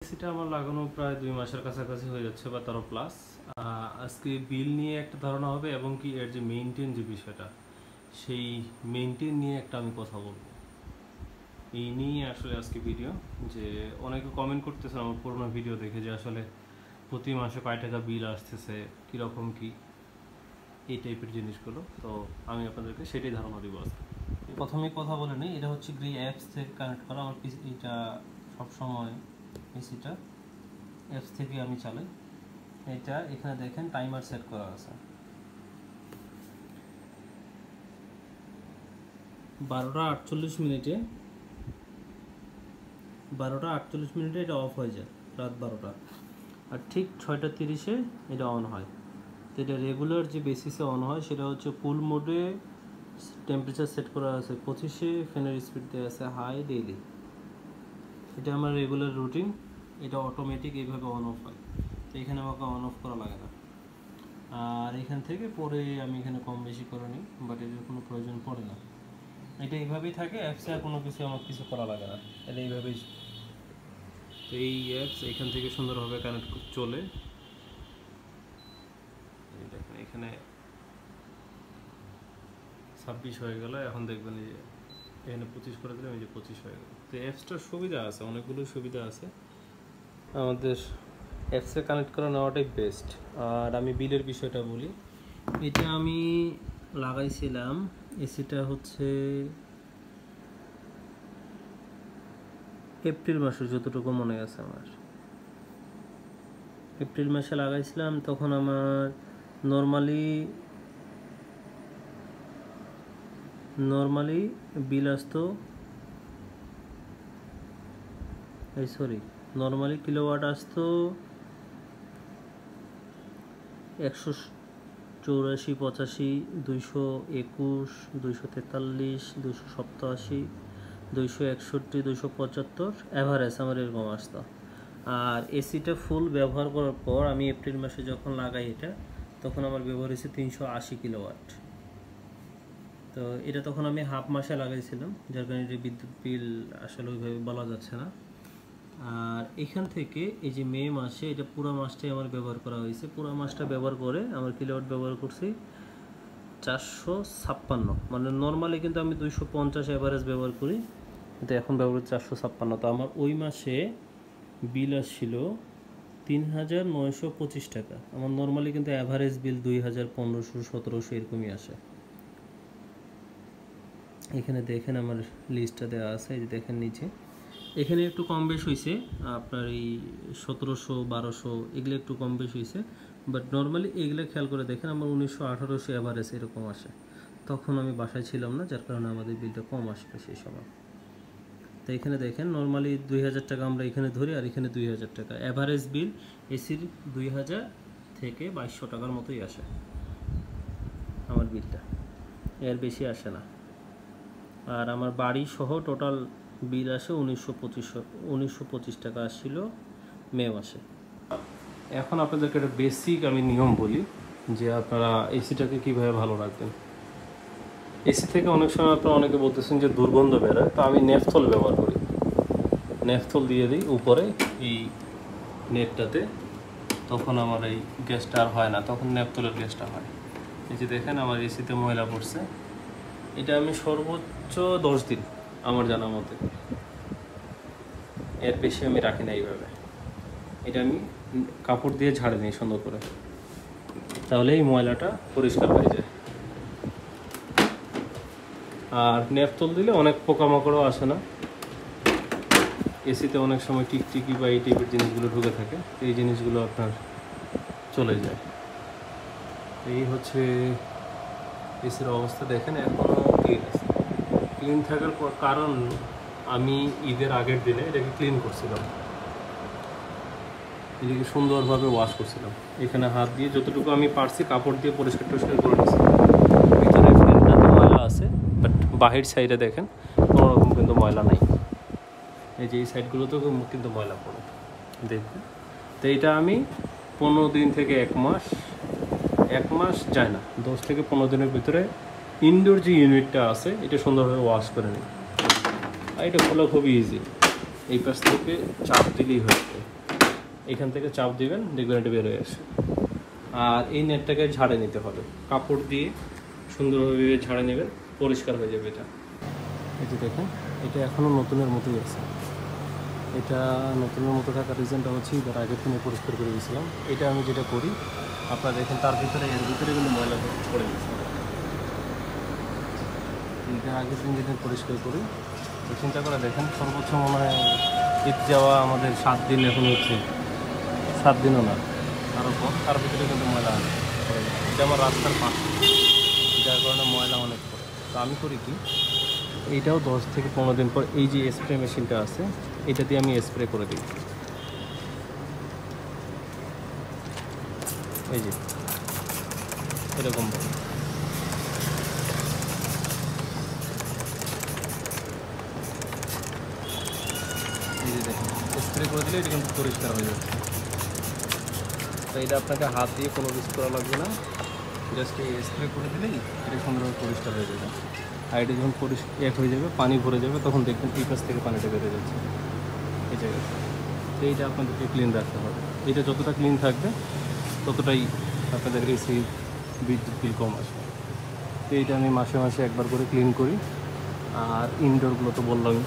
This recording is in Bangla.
এসিটা আমার লাগানো প্রায় 2 মাসের কাছাকাছি হয়ে যাচ্ছে বা তারও প্লাস। আজকে বিল নিয়ে একটা ধারণা হবে এবং কি এর যে মেইনটেইন যে বিষয়টা, সেই মেইনটেইন নিয়ে একটা আমি কথা বলবো। এই নিয়ে আসলে আজকে ভিডিও, যে অনেকে কমেন্ট করতেছেন আমার পুরোনো ভিডিও দেখে যে আসলে প্রতি মাসে কয় টাকা বিল আসতেছে, কীরকম কি এই টাইপের জিনিসগুলো। তো আমি আপনাদেরকে সেটাই ধারণা দিব আজকে। প্রথমে কথা বলে নিই, এটা হচ্ছে গ্রি অ্যাপস থেকে কানেক্ট করা। আমার এটা সবসময় এসিটা অ্যাপস থেকে আমি চালাই। এটা এখানে দেখেন টাইমার সেট করা আছে, 12টা 48 মিনিটে এটা অফ হয়ে যায়, রাত 12টা। আর ঠিক 6টা 30-এ এটা অন হয়। তো এটা রেগুলার যে বেসিসে অন হয় সেটা হচ্ছে কুল মোডে, টেম্পারেচার সেট করা আছে 25-এ, ফ্যানের স্পিড দেওয়া আছে হাই ডেইলি। এটা আমার রেগুলার রুটিন। এটা অটোমেটিক এইভাবে অন অফ হয়, তো এখানে আমাকে অন অফ করা লাগে না। আর এখান থেকে পরে আমি এখানে কম বেশি করে নিই, বাট এটার কোনো প্রয়োজন পড়ে না। এটা এইভাবেই থাকে, অ্যাপসে আর কোনো কিছু আমার কিছু করা লাগে না, এটা এইভাবেই। তো এই অ্যাপস এখান থেকে সুন্দরভাবে কানেক্ট চলে। দেখেন এখানে 26 হয়ে গেল, এখন দেখবেন যে এখানে 25 করে দিলাম, এই যে 25 হয়ে গেল। তো অ্যাপসটার সুবিধা আছে, অনেকগুলো সুবিধা আছে। আমাদের অ্যাপসে কানেক্ট করে নেওয়াটাই বেস্ট। আর আমি বিলের বিষয়টা বলি, এটা আমি লাগাইছিলাম, এসিটা হচ্ছে এপ্রিল মাসে, যতটুকু মনে আছে আমার, এপ্রিল মাসে লাগাইছিলাম। তখন আমার নর্মালি বিল আসতো, নর্মালি কিলোওয়াট আসতো 184, 85, 221, 243, 287, 261, 275 অ্যাভারেজ আমার এরকম আসতো। আর এসিটা ফুল ব্যবহার করার পর আমি এপ্রিল মাসে যখন লাগাই এটা, তখন আমার ব্যবহার হয়েছে 380 কিলোওয়াট। তো এটা তখন আমি হাফ মাসে লাগাইছিলাম, যার কারণে বিদ্যুৎ বিল আসলে ওইভাবে বলা যাচ্ছে না। আর এখান থেকে এই যে মে মাসে, এটা পুরো মাসটাই আমার ব্যবহার করা হয়েছে। পুরো মাসটা ব্যবহার করে আমার কিলোওয়াট ব্যবহার করছি 456। মানে নর্মালি কিন্তু আমি 250 অ্যাভারেজ ব্যবহার করি, কিন্তু এখন ব্যবহার করি 456। তো আমার ওই মাসে বিল আসছিল 3925 টাকা। আমার নর্মালি কিন্তু অ্যাভারেজ বিল 2000, 1500, 1700 এরকমই আসে। এখানে দেখেন আমার লিস্টটা দেওয়া আছে, এই যে দেখেন নিচে। এখানে একটু কম বেশ হয়েছে, আপনার এই 1700, 1200 এগুলো একটু কম বেশ হয়েছে। বাট নর্মালি এগুলো খেয়াল করে দেখেন আমার 1900, 1800 অ্যাভারেজ এরকম আসে। তখন আমি বাসায় ছিলাম না, যার কারণে আমাদের বিলটা কম আসবে সেই সময়। তো এখানে দেখেন নর্মালি 2000 টাকা আমরা এখানে ধরি, আর এখানে 2000 টাকা অ্যাভারেজ বিল এসির 2000 থেকে 2200 টাকার মতোই আসে আমার বিলটা, এর বেশি আসে না। আর আমার বাড়ি সহ টোটাল বিল আসে 1925 টাকা আসছিল মে মাসে। এখন আপনাদেরকে একটা বেসিক আমি নিয়ম বলি, যে আপনারা এসিটাকে কীভাবে ভালো রাখবেন। এসি থেকে অনেক সময় আপনারা অনেকে বলতেছেন যে দুর্গন্ধ বেরোয়, তো আমি নেফথল ব্যবহার করি। নেফথল দিয়ে দিই উপরে এই নেটটাতে, তখন আমার এই গ্যাসটা আর হয় না, তখন নেফথলের গ্যাসটা হয়। এই যে দেখেন আমার এসিতে ময়লা পড়ছে, এটা আমি সর্বোচ্চ 10 দিন আমার জানা মতে, এর বেশি আমি রাখি না এইভাবে। এটা আমি কাপড় দিয়ে ঝাড়ে নিই সুন্দর করে, তাহলে এই ময়লাটা পরিষ্কার হয়ে যায়। আর নেফথল দিলে অনেক পোকামাকড়ও আসে না। এসিতে অনেক সময় টিকটিকি বা এই টাইপের জিনিসগুলো ঢুকে থাকে, এই জিনিসগুলো আপনার চলে যায়। এই হচ্ছে এসির অবস্থা। দেখেন এখনও ক্লিন আছে। ক্লিন থাকার কারণ আমি ঈদের আগের দিনে এটাকে ক্লিন করছিলাম, এটাকে সুন্দরভাবে ওয়াশ করছিলাম। এখানে হাত দিয়ে যতটুকু আমি পারছি কাপড় দিয়ে পরিষ্কার টরিষ্কার করে নিচ্ছি। ভিতরে ফ্যানটাতে ময়লা আছে, বাট বাহির সাইডে দেখেন কোনো রকম কিন্তু ময়লা নাই। এই যে এই সাইডগুলোতেও কিন্তু ময়লা পড়ে দেখবেন। তো এটা আমি 15 দিন থেকে 1 মাস যায় না, 10 থেকে 15 দিনের ভিতরে ইনডোর যে ইউনিটটা আছে এটা সুন্দরভাবে ওয়াশ করে নিই। আর এটা খোলা খুবই ইজি, এই পাশ থেকে চাপ দিলেই হচ্ছে। এখান থেকে চাপ দিবেন, দেখবেন এটা বের হয়ে আসে। আর এই নেটটাকে ঝাড়ে নিতে হবে, কাপড় দিয়ে সুন্দরভাবে ঝাড়ে নেবেন, পরিষ্কার হয়ে যাবে এটা। এই যে দেখেন, এটা এখনও নতুনের মতোই আছে। এটা নতুনের মতো থাকার রিজনটা হচ্ছে এবার আগের দিনে পরিষ্কার করে দিয়েছিলাম। এটা আমি যেটা করি, আপনারা দেখেন তার ভিতরে, এর ভিতরে কিন্তু ময়লা পড়ে গেছে। এটা আগের দিন যেদিন পরিষ্কার করি, তো চিন্তা করে দেখেন, সর্বোচ্চ মনে হয় ঈদ যাওয়া আমাদের 7 দিন, এখন হচ্ছে 7 দিনও না, আরও কম। তার ভিতরে কিন্তু ময়লা পড়ে গেছে। এটা আমার রাস্তার পাশে, যার কারণে ময়লা অনেক পড়ে। তো আমি করি কি, এইটাও 10 থেকে 15 দিন পর এই যে স্প্রে মেশিনটা আছে, এটা দিয়ে আমি স্প্রে করে দিই। এই যে এরকম এই যে দেখুন, স্প্রে করে দিলে এটা কিন্তু পরিষ্কার হয়ে যাচ্ছে। তো এটা আপনাকে হাত দিয়ে কোনো কিছু করা লাগবে না, জাস্ট এই স্প্রে করে দিলেই এটা সুন্দরভাবে পরিষ্কার হয়ে যাবে। আর এটা যখন এক হয়ে যাবে, পানি ভরে যাবে, তখন দেখবেন এই পাশ থেকে পানিটা বেরিয়ে যাচ্ছে এই জায়গায়। তো এইটা আপনাদেরকে ক্লিন রাখতে হবে। এটা যতটা ক্লিন থাকবে ততটাই আপনাদের এসি বিদ্যুৎ বিল কম আসবে। তো এইটা আমি মাসে মাসে একবার করে ক্লিন করি। আর ইনডোরগুলো তো বললামই,